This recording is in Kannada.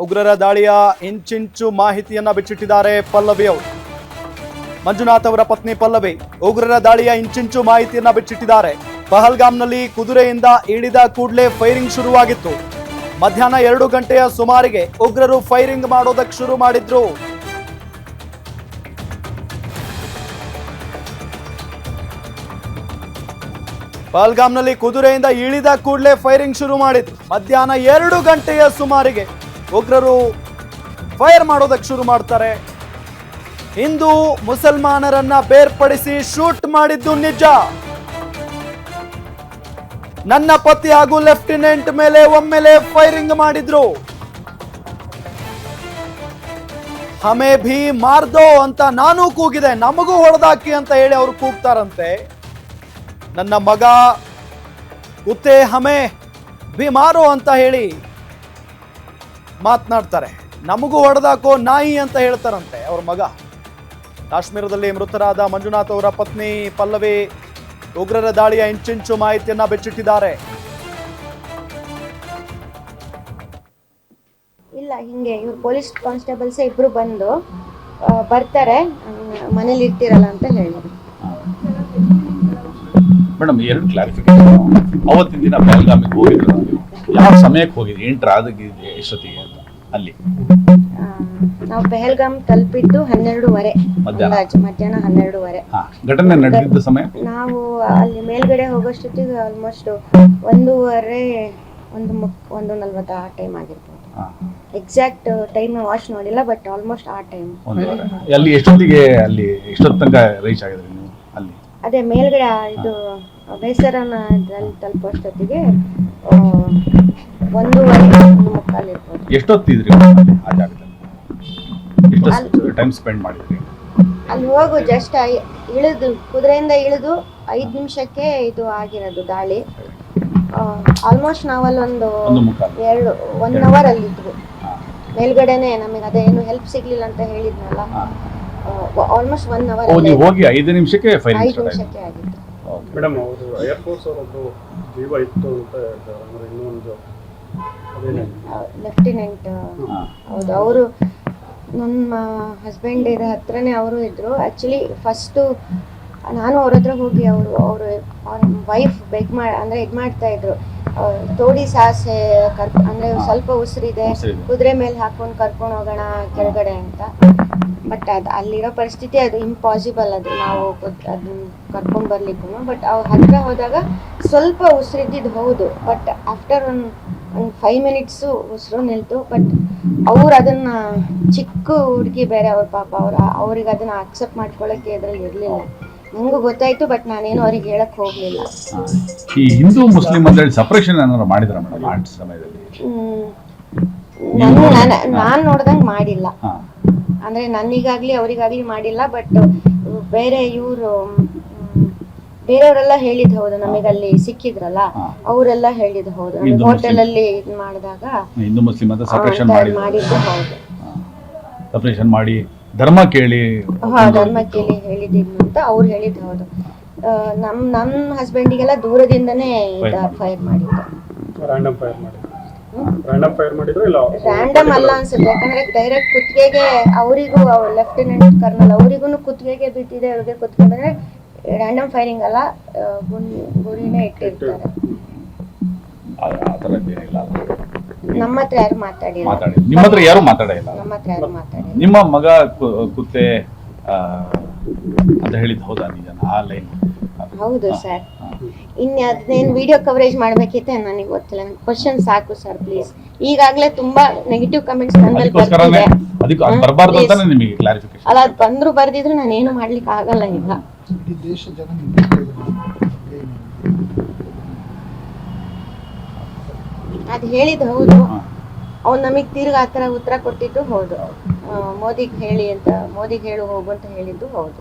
ಉಗ್ರರ ದಾಳಿಯ ಇಂಚಿಂಚು ಮಾಹಿತಿಯನ್ನ ಬಿಚ್ಚಿಟ್ಟಿದ್ದಾರೆ ಪಲ್ಲವಿ ಅವರು. ಮಂಜುನಾಥ್ ಅವರ ಪತ್ನಿ ಪಲ್ಲವಿ ಉಗ್ರರ ದಾಳಿಯ ಇಂಚಿಂಚು ಮಾಹಿತಿಯನ್ನ ಬಿಚ್ಚಿಟ್ಟಿದ್ದಾರೆ. ಪಹಲ್ಗಾಮ್ನಲ್ಲಿ ಕುದುರೆಯಿಂದ ಇಳಿದ ಕೂಡಲೇ ಫೈರಿಂಗ್ ಶುರುವಾಗಿತ್ತು. ಮಧ್ಯಾಹ್ನ 2 ಗಂಟೆಯ ಸುಮಾರಿಗೆ ಉಗ್ರರು ಫೈರಿಂಗ್ ಮಾಡೋದಕ್ಕೆ ಶುರು ಮಾಡಿದ್ರು. ಪಹಲ್ಗಾಮ್ನಲ್ಲಿ ಕುದುರೆಯಿಂದ ಇಳಿದ ಕೂಡಲೇ ಫೈರಿಂಗ್ ಶುರು ಮಾಡಿದ್ರು. ಮಧ್ಯಾಹ್ನ 2 ಗಂಟೆಯ ಸುಮಾರಿಗೆ ಉಗ್ರರು ಫೈರ್ ಮಾಡೋದಕ್ಕೆ ಶುರು ಮಾಡ್ತಾರೆ. ಹಿಂದೂ ಮುಸಲ್ಮಾನರನ್ನ ಬೇರ್ಪಡಿಸಿ ಶೂಟ್ ಮಾಡಿದ್ದು ನಿಜ. ನನ್ನ ಪತಿ ಹಾಗೂ ಲೆಫ್ಟಿನೆಂಟ್ ಮೇಲೆ ಒಮ್ಮೆಲೆ ಫೈರಿಂಗ್ ಮಾಡಿದ್ರು. ಹಮೇ ಭೀ ಮಾರ್ದೋ ಅಂತ ನಾನು ಕೂಗಿದೆ, ನಮಗೂ ಹೊಡೆದಾಕಿ ಅಂತ ಹೇಳಿ ಅವರು ಕೂಗ್ತಾರಂತೆ. ನನ್ನ ಮಗ ಕುತ್ತೆ ಹಮೇ ಭೀ ಮಾರೋ ಅಂತ ಹೇಳಿ ಮಾತನಾಡ್ತಾರೆ. ನಮಗೂ ಹೊಡೆದಾಕೋ ನಾಯಿ ಅಂತ ಹೇಳ್ತಾರಂತೆ ಅವ್ರ ಮಗ. ಕಾಶ್ಮೀರದಲ್ಲಿ ಮೃತರಾದ ಮಂಜುನಾಥ್ ಅವರ ಪತ್ನಿ ಪಲ್ಲವಿ ಉಗ್ರರ ದಾಳಿಯ ಇಂಚಿಂಚು ಮಾಹಿತಿಯನ್ನ ಬಿಚ್ಚಿಟ್ಟಿದ್ದಾರೆ. ಇಲ್ಲ, ಹಿಂಗೆ ಇವ್ರು ಪೊಲೀಸ್ ಕಾನ್ಸ್ಟೇಬಲ್ಸ್ ಇಬ್ರು ಬಂದು ಬರ್ತಾರೆ, ಮನೇಲಿ ಇರ್ತಿರಲ್ಲ ಅಂತ ಹೇಳಿದ್ರು. Madam, 2 clarification. ಅವತ್ತಿನ ದಿನ ಪಹಲ್ಗಾಮಿಗೆ ಹೋಗಿದ್ರು, ಯಾವ ಸಮಯಕ್ಕೆ ಹೋಗಿದ್ರಿ? ಎಂಟ್ರ್ ಆಗಿದೆ ಎಷ್ಟೊತ್ತಿಗೆ ಅಂತ? ಅಲ್ಲಿ ನಾವು ಪಹಲ್ಗಾಮ್ ತಲುಪಿದ್ದು 12:30 ಮಧ್ಯಾಹ್ನ 12:30. ಘಟನೆ ನಡೆದಿದ್ದ ಸಮಯ ನಾವು ಅಲ್ಲಿ ಮೇಲ್ಗಡೆ ಹೋಗೋಷ್ಟೊತ್ತಿಗೆ ಆಲ್ಮೋಸ್ಟ್ 1:30 1:40 ಆ ಟೈಮ್ ಆಗಿರ್ಬೋದು. ಎಕ್ಸಾಕ್ಟ್ ಟೈಮ್ ವಾಚ್ ನೋಡಿಲ್ಲ, ಬಟ್ ಆಲ್ಮೋಸ್ಟ್ ಆ ಟೈಮ್. ಅಲ್ಲಿ ಎಷ್ಟೊತ್ತಿಗೆ ತನಕ ರೀಚ್ ಆಗಿದ್ರಿ ನೀವು? ಅಲ್ಲಿ ಅದೇ ಮೇಲ್ಗಡೆ ಇದು ಬೇಸರನ ತಲುಪೋಷ್ಟೊತ್ತಿಗೆ 1:15 ಇರ್ಬೋದು. ಎಷ್ಟೊತ್ತಿದ್ರಿ ಆ ಜಾಗದಲ್ಲಿ? ಎಷ್ಟು ಟೈಮ್ ಸ್ಪೆಂಡ್ ಮಾಡಿದ್ರಿ ಅಲ್ಲಿ? ಹೋಗು ಜಸ್ಟ್ ಇಳಿದು ಕುದುರೆಯಿಂದ ಇಳಿದು 5 ನಿಮಿಷಕ್ಕೆ ಇದು ಆಗಿರೋದು ದಾಳಿ. ಆಲ್ಮೋಸ್ಟ್ ನಾವಲ್ಲಿ 1 ಅವರ್ ಅಲ್ಲಿ ಇದ್ವಿ. ಮೇಲ್ಗಡೆನೆ ನಮಗೆ ಅದೇನು ಹೆಲ್ಪ್ ಸಿಗ್ಲಿಲ್ಲ ಅಂತ ಹೇಳಿದ್ನಲ್ಲ, ಆಲ್ಮೋಸ್ಟ್ 1 ಅವರ್ ಹೋಗಿ 5 ನಿಮಿಷಕ್ಕೆ ಆಗಿತ್ತು. ಮೇಡಮ್, ಅವರು ಏರ್ಫೋರ್ಸ್ ಅವರೊಂದು ಜೀವ ಇತ್ತು ಅಂತ ಹೇಳ್ತಾರೆ. ಅಂದ್ರೆ ಇನ್ನೊಂದು ಲೆಫ್ಟಿನೆಂಟ್, ಹೌದು, ಅವರು ನಮ್ಮ ಹಸ್ಬೆಂಡ್ ಹತ್ರನೇ ಅವರು ಇದ್ರು. ಆ್ಯಕ್ಚುಲಿ ಫಸ್ಟು ನಾನು ಅವ್ರ ಹತ್ರ ಹೋಗಿ ಅವ್ರ ವೈಫ್ ಅಂದರೆ ಇದು ಮಾಡ್ತಾ ಇದ್ರು, ತೋಡಿ ಸಾಸೆ ಅಂದರೆ ಸ್ವಲ್ಪ ಉಸಿರಿದೆ, ಕುದುರೆ ಮೇಲೆ ಹಾಕೊಂಡು ಕರ್ಕೊಂಡು ಹೋಗೋಣ ಕೆಳಗಡೆ ಅಂತ. ಬಟ್ ಅಲ್ಲಿರೋ ಪರಿಸ್ಥಿತಿ ಅದು ಇಂಪಾಸಿಬಲ್, ಅದು ನಾವು ಅದನ್ನ ಕರ್ಕೊಂಡು ಬರ್ಲಿಕ್ಕೂ. ಬಟ್ ಅವ್ರ ಹತ್ರ ಹೋದಾಗ ಸ್ವಲ್ಪ ಉಸಿರಿದ್ದಿದ್ದು ಹೌದು, ಬಟ್ ಆಫ್ಟರ್ ಒಂದು 5 ಮಿನಿಟ್ಸು ಉಸಿರು ನಿಲ್ತು. ಬಟ್ ಅವ್ರು ಅದನ್ನ ಚಿಕ್ಕ ಹುಡುಗಿ ಬೇರೆ, ಅವ್ರ ಪಾಪ ಅವ್ರಿಗೆ ಅದನ್ನ ಅಕ್ಸೆಪ್ಟ್ ಮಾಡ್ಕೊಳ್ಳೋಕ್ಕೆ ಇದರಲ್ಲಿ ಇರಲಿಲ್ಲ. ನಂಗೂ ಗೊತ್ತಾಯ್ತು, ಬಟ್ ನಾನೇನು ಅವ್ರಿಗೆ ಹೇಳಕ್ ಹೋಗ್ಲಿಲ್ಲ. ಈ ಹಿಂದೂ ಮುಸ್ಲಿಂ ಅಂತ ಹೇಳಿ ಸಪರೇಷನ್ ಏನಾದ್ರು ಮಾಡಿದ್ರ ಮೇಡಮ್ ಆ ಸಮಯದಲ್ಲಿ? ನಾನು ನೋಡ್ದಂಗೆ ಮಾಡಿಲ್ಲ. ಅಂದ್ರೆ ನನಗಾಗ್ಲಿ ಅವರಿಗಾಗ್ಲಿ ಮಾಡಿಲ್ಲ. ಬಟ್ ಬೇರೆ ಬೇರೆಯವರೆಲ್ಲ ಹೇಳಿದ್ ಹೌದು, ನಮಗಲ್ಲಿ ಸಿಕ್ಕಿದ್ರಲ್ಲ ಅವರೆಲ್ಲ ಹೇಳಿದ್ ಹೌದು. ಹೋಟೆಲ್ ಅಲ್ಲಿ ಇದು ಮಾಡಿದಾಗ ಹಿಂದೂ ಮುಸ್ಲಿಂ ಅಂತ ಸಪರೇಷನ್ ಮಾಡಿದ್ದು ಹೌದು. ಸಪರೇಷನ್ ಮಾಡಿ ಧರ್ಮ ಕೇಳಿ ಹೇಳಿದ್ದೀನಿ ಅಂತ ಅವ್ರು ಹೇಳಿದ್ ಹೌದು. ನಮ್ಮ ಹಸ್ಬೆಂಡಿಗೆಲ್ಲ ದೂರದಿಂದನೇ ಫೈರ್ ಮಾಡಿದ್ದು. ರ್ಯಾಂಡಮ್ ಅಲ್ಲ ಅನ್ಸುತ್ತೆ, ಯಾಕಂದ್ರೆ ಡೈರೆಕ್ಟ್ ಕುತ್ತಿಗೆಗೆ ಅವರಿಗೂ ಲೆಫ್ಟಿನೆಂಟ್ ಕರ್ನಲ್ ಅವರಿಗೂ ಕುತ್ತಿಗೆಗೆ ಬಿದ್ದಿದೆ, ಅವ್ರಿಗೆ ಕುತ್ತಿಗೆ ಬಂದ್ರೆ ರ್ಯಾಂಡಮ್ ಫೈರಿಂಗ್ ಅಲ್ಲ, ಗುರಿನೇ ಇಟ್ಟಿರ್ತಾರೆ. ನಮ್ಮ ಹತ್ರ ಯಾರು ಮಾತಾಡಿಲ್ಲ. ನಿಮ್ಮ ಹತ್ರ ಯಾರು ಮಾತಾಡಿಲ್ಲ? ನಮ್ಮ ಹತ್ರ ಯಾರು ಮಾತಾಡಿಲ್ಲ. ನಿಮ್ಮ ಮಗ ಕುತ್ತೆ ಅಂತ ಹೇಳಿದ್ ಹೌದಾ ನಿಜ ಆ ಲೈನ್? ಹೌದು ಸರ್. ಅದೇನು ವಿಡಿಯೋ ಕವರೇಜ್ ಮಾಡ್ಬೇಕಿತ್ತೆ ನನಗೆ ಗೊತ್ತಿಲ್ಲ. ಕ್ವಶನ್ ಸಾಕು ಸರ್ ಪ್ಲೀಸ್. ಈಗಾಗಲೇ ತುಂಬಾ ನೆಗೆಟಿವ್ ಕಮೆಂಟ್ಸ್ ನನ್ನ ಮೇಲೆ ಬರ್ತಿದೆ. ಅಲ್ಲ, ಅದು ಬಂದ್ರು ಬರ್ದಿದ್ರು ನಾನು ಏನು ಮಾಡ್ಲಿಕ್ಕೆ ಆಗಲ್ಲ. ಈಗ ಅದ್ ಹೇಳಿದ್ ಹೌದು. ಅವ್ನು ನಮಗ್ ತಿರ್ಗ ಆ ಥರ ಉತ್ತರ ಕೊಟ್ಟಿದ್ದು ಹೌದು. ಮೋದಿಗೆ ಹೇಳಿ ಅಂತ, ಮೋದಿಗೆ ಹೇಳು ಹೋಗು ಅಂತ ಹೇಳಿದ್ದು ಹೌದು.